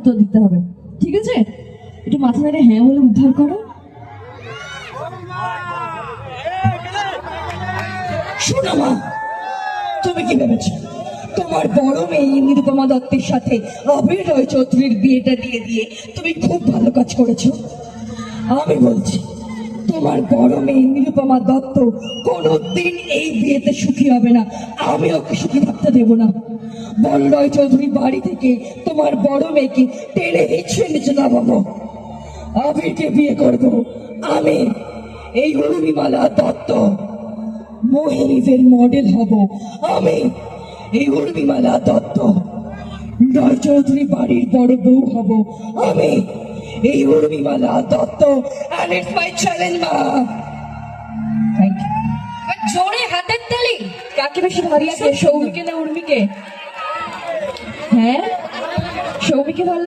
উত্তর দিতে হবে, ঠিক আছে? একটু মাথা নেড়ে হ্যাঁ বলে উদ্ধার করো। শোনো মা, তুমি কি ভেবেছো তোমার বড় মেয়ে নিরুপমা দত্তের সাথে আবির রয় চৌধুরীর বিয়েটা দিয়ে দিয়ে তুমি খুব ভালো কাজ করেছো? আমি বলছি, তোমার বড় মেয়ে নিরুপমা দত্ত কোনোদিন এই বিয়েতে সুখী হবে না। আমি ওকে সুখী থাকতে দেবো না। বলরয় চৌধুরী বাড়ি থেকে তোমার বড় মেয়েকে টেনে হিঁচড়ে নিচে নামাবো। আবিরকে বিয়ে করবো আমি, এই উর্মিমালা দত্ত। মোহিনীদের মডেল হব আমি, এই উর্মিমালা দত্ত। রয় চৌধুরী বাড়ির বড় বউ হব আমি, এই Urmimala Dutta. And it's my challenge, মা। Thank you. জোরে হাতের তালি। কাকে বেশি ভালো লাগে, সৌমিকে না উর্মিকে? হ্যাঁ, সৌমিকে ভালো